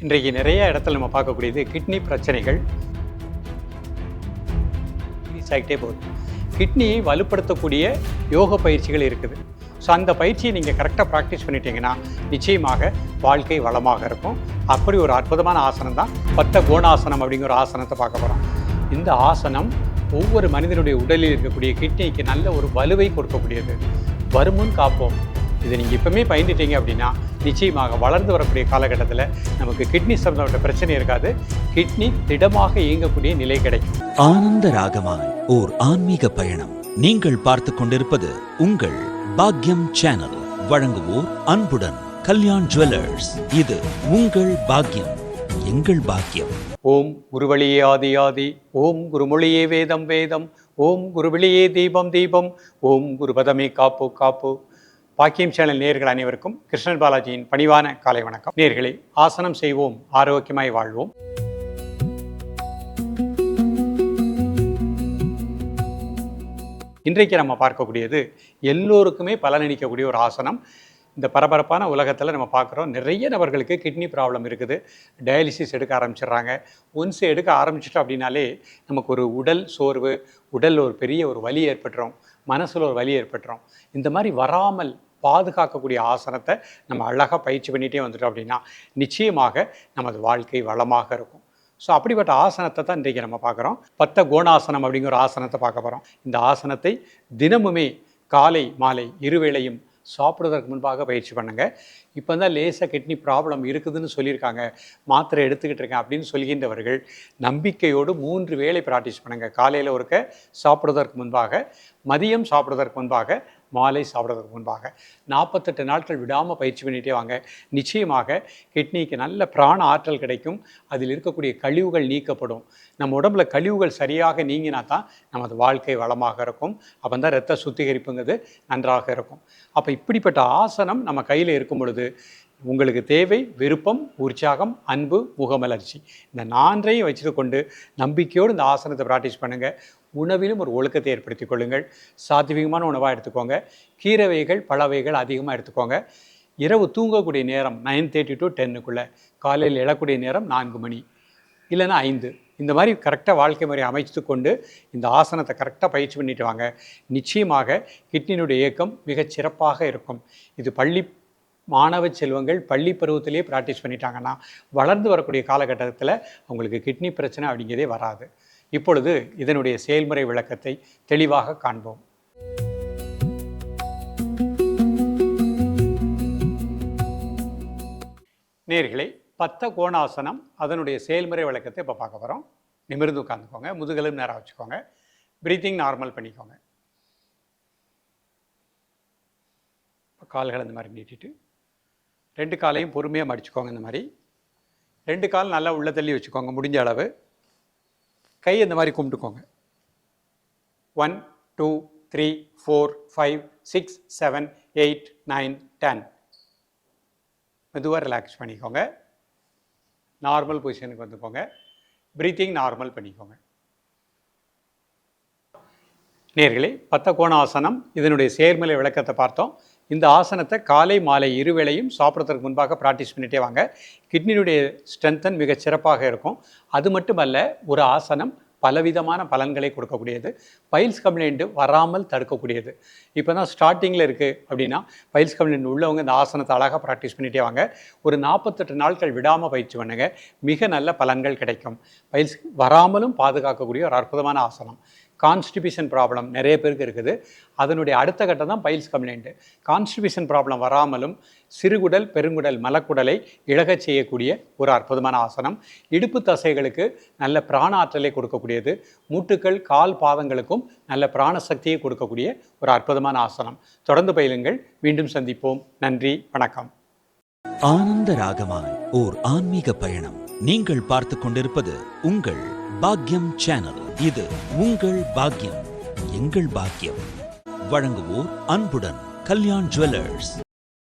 இன்றைக்கு நிறைய இடத்துல நம்ம பார்க்கக்கூடியது கிட்னி பிரச்சனைகள் ஆகிட்டே போகுது. கிட்னியை வலுப்படுத்தக்கூடிய யோக பயிற்சிகள் இருக்குது. ஸோ அந்த பயிற்சியை நீங்கள் கரெக்டாக ப்ராக்டிஸ் பண்ணிட்டீங்கன்னா நிச்சயமாக வாழ்க்கை வளமாக இருக்கும். அப்படி ஒரு அற்புதமான ஆசனம் தான் பத்த கோணாசனம் அப்படிங்கிற ஒரு ஆசனத்தை பார்க்க போகிறோம். இந்த ஆசனம் ஒவ்வொரு மனிதனுடைய உடலில் இருக்கக்கூடிய கிட்னிக்கு நல்ல ஒரு வலுவை கொடுக்கக்கூடியது. வருமுன் காப்போம். இதை நீங்கள் இப்போவுமே பயந்துட்டீங்க அப்படின்னா நிச்சயமாக வளர்ந்து வரக்கூடிய காலகட்டத்தில் நமக்கு கிட்னி சம்பந்தப்பட்ட பிரச்சனை இருக்காது. கிட்னி திடமாக இயங்கக்கூடிய நிலை கிடைக்கும். ஆனந்த ராகமாய் ஓர் ஆன்மீக பயணம். நீங்கள் பார்த்து கொண்டிருப்பது உங்கள் பாக்யம் சேனல். வழங்குவோர் அன்புடன் கல்யாண் ஜுவல்லர்ஸ். இது உங்கள் பாக்யம், எங்கள் பாக்கியம். ஓம் குருவழியே ஆதி ஆதி, ஓம் குருமொழியே வேதம் வேதம், ஓம் குருவழியே தீபம் தீபம், ஓம் குருபதமே காப்பு காப்பு. பாக்கியம் சேனல் நேயர்கள் அனைவருக்கும் கிருஷ்ணன் பாலாஜியின் பணிவான காலை வணக்கம். நேயர்களே, ஆசனம் செய்வோம், ஆரோக்கியமாய் வாழ்வோம். இன்றைக்கு நம்ம பார்க்கக்கூடியது எல்லோருக்குமே பலனளிக்கக்கூடிய ஒரு ஆசனம். இந்த பரபரப்பான உலகத்தில் நம்ம பார்க்குறோம், நிறைய நபர்களுக்கு கிட்னி ப்ராப்ளம் இருக்குது. டயாலிசிஸ் எடுக்க ஆரம்பிச்சிடுறாங்க. ஒன்ஸ் எடுக்க ஆரம்பிச்சிட்டோம் அப்படின்னாலே நமக்கு ஒரு உடல் சோர்வு, உடல் ஒரு பெரிய ஒரு வலி ஏற்பட்டுரும், மனசில் ஒரு வலி ஏற்பட்டுரும். இந்த மாதிரி வராமல் பாதுகாக்கக்கூடிய ஆசனத்தை நம்ம அழகாக பயிற்சி பண்ணிகிட்டே வந்துட்டோம் அப்படின்னா நிச்சயமாக நமது வாழ்க்கை வளமாக இருக்கும். ஸோ அப்படிப்பட்ட ஆசனத்தை தான் இன்றைக்கு நம்ம பார்க்குறோம். பத்த கோணாசனம் அப்படிங்கிற ஒரு ஆசனத்தை பார்க்க போகிறோம். இந்த ஆசனத்தை தினமுமே காலை மாலை இருவேளையும் சாப்பிடுவதற்கு முன்பாக பயிற்சி பண்ணுங்கள். இப்போ தான் லேசாக கிட்னி ப்ராப்ளம் இருக்குதுன்னு சொல்லியிருக்காங்க, மாத்திரை எடுத்துக்கிட்டு இருக்கேன் அப்படின்னு சொல்கின்றவர்கள் நம்பிக்கையோடு 3 வேளை ப்ராக்டிஸ் பண்ணுங்கள். காலையில் ஒருக்க, சாப்பிடுவதற்கு முன்பாக, மதியம் சாப்பிடுவதற்கு முன்பாக, மாலை சாப்பிடுவதற்கு முன்பாக 48 நாட்கள் விடாமல் பயிற்சி பண்ணிகிட்டே வாங்க. நிச்சயமாக கிட்னிக்கு நல்ல பிராண ஆற்றல் கிடைக்கும். அதில் இருக்கக்கூடிய கழிவுகள் நீக்கப்படும். நம்ம உடம்புல கழிவுகள் சரியாக நீங்கினா தான் நமது வாழ்க்கை வளமாக இருக்கும். அப்போ தான் இரத்த சுத்திகரிப்புங்கிறது நன்றாக இருக்கும். அப்போ இப்படிப்பட்ட ஆசனம் நம்ம கையில் இருக்கும் பொழுது உங்களுக்கு தேவை விருப்பம், உற்சாகம், அன்பு, முகமலர்ச்சி. இந்த 4ஐயும் வச்சுட்டு கொண்டு நம்பிக்கையோடு இந்த ஆசனத்தை ப்ராக்டிஸ் பண்ணுங்கள். உணவிலும் ஒரு ஒழுக்கத்தை ஏற்படுத்திக் கொள்ளுங்கள். சாத்வீகமான உணவாக எடுத்துக்கோங்க. கீரை வகைகள், பழ வகைகள் அதிகமாக எடுத்துக்கோங்க. இரவு தூங்கக்கூடிய நேரம் 9:30 to 10க்குள்ளே, காலையில் எழக்கூடிய நேரம் 4 மணி இல்லைன்னா 5. இந்த மாதிரி கரெக்டாக வாழ்க்கை முறை அமைத்து கொண்டு இந்த ஆசனத்தை கரெக்டாக பயிற்சி பண்ணிட்டு வாங்க. நிச்சயமாக கிட்னியினுடைய இயக்கம் மிகச் சிறப்பாக இருக்கும். இது பள்ளி மாணவ செல்வங்கள் பள்ளி பருவத்திலே ப்ராக்டிஸ் பண்ணிட்டாங்கன்னா வளர்ந்து வரக்கூடிய காலகட்டத்தில் அவங்களுக்கு கிட்னி பிரச்சனை அப்படிங்கிறதே வராது. இப்பொழுது இதனுடைய செயல்முறை விளக்கத்தை தெளிவாக காண்போம். நேயர்களே, பத்த கோணாசனம் அதனுடைய செயல்முறை விளக்கத்தை இப்போ பார்க்க போகிறோம். நிமிர்ந்து உட்காந்துக்கோங்க, முதுகெலும் நேராக வச்சுக்கோங்க, பிரீத்திங் நார்மல் பண்ணிக்கோங்க. இப்போ கால்களை இந்த மாதிரி நீட்டிட்டு 2 காலையும் பொறுமையாக மடிச்சுக்கோங்க. இந்த மாதிரி 2 கால் நல்லா உள்ள தள்ளி வச்சுக்கோங்க. முடிஞ்ச அளவு கை இந்த மாதிரி கும்பிட்டுக்கோங்க. 1 2 3 4 5 6 7 8 9 10. மெதுவாக ரிலாக்ஸ் பண்ணிக்கோங்க. நார்மல் பொசிஷனுக்கு வந்துக்கோங்க. பிரீத்திங் நார்மல் பண்ணிக்கோங்க. நேயர்களே, பத்த கோணாசனம் இதனுடைய செயல்முறை விளக்கத்தை பார்த்தோம். இந்த ஆசனத்தை காலை மாலை இருவேளையும் சாப்பிட்றதுக்கு முன்பாக ப்ராக்டிஸ் பண்ணிகிட்டே வாங்க. கிட்னியுடைய ஸ்ட்ரென்த்தன் மிகச் சிறப்பாக இருக்கும். அது மட்டுமல்ல, ஒரு ஆசனம் பலவிதமான பலன்களை கொடுக்கக்கூடியது. பைல்ஸ் கம்ப்ளைண்ட் வராமல் தடுக்கக்கூடியது. இப்போ தான் ஸ்டார்டிங்கில் இருக்குது அப்படின்னா பைல்ஸ் கம்ப்ளைண்ட் உள்ளவங்க இந்த ஆசனத்தை அழகாக ப்ராக்டிஸ் பண்ணிகிட்டே வாங்க. ஒரு 48 நாட்கள் விடாமல் பயிற்சி பண்ணுங்கள். மிக நல்ல பலன்கள் கிடைக்கும். பைல்ஸ் வராமலும் பாதுகாக்கக்கூடிய ஒரு அற்புதமான ஆசனம். கான்ஸ்டிபியூஷன் ப்ராப்ளம் நிறைய பேருக்கு இருக்குது. அதனுடைய அடுத்த கட்டம் தான் பைல்ஸ் கம்ப்ளைண்ட்டு. கான்ஸ்டிபியூஷன் ப்ராப்ளம் வராமலும் சிறுகுடல், பெருங்குடல், மலக்குடலை இழகச் செய்யக்கூடிய ஒரு அற்புதமான ஆசனம். இடுப்பு தசைகளுக்கு நல்ல பிராண ஆற்றலை கொடுக்கக்கூடியது. மூட்டுக்கள், கால், பாதங்களுக்கும் நல்ல பிராண சக்தியை கொடுக்கக்கூடிய ஒரு அற்புதமான ஆசனம். தொடர்ந்து பயிலுங்கள். மீண்டும் சந்திப்போம். நன்றி, வணக்கம். ஆனந்த ராகமாய் ஓர் ஆன்மீக பயணம். நீங்கள் பார்த்து கொண்டிருப்பது உங்கள் பாக்யம் சேனல். இது உங்கள் பாக்யம், எங்கள் பாக்கியம். வழங்குவோர் அன்புடன் கல்யாண் ஜுவல்லர்ஸ்.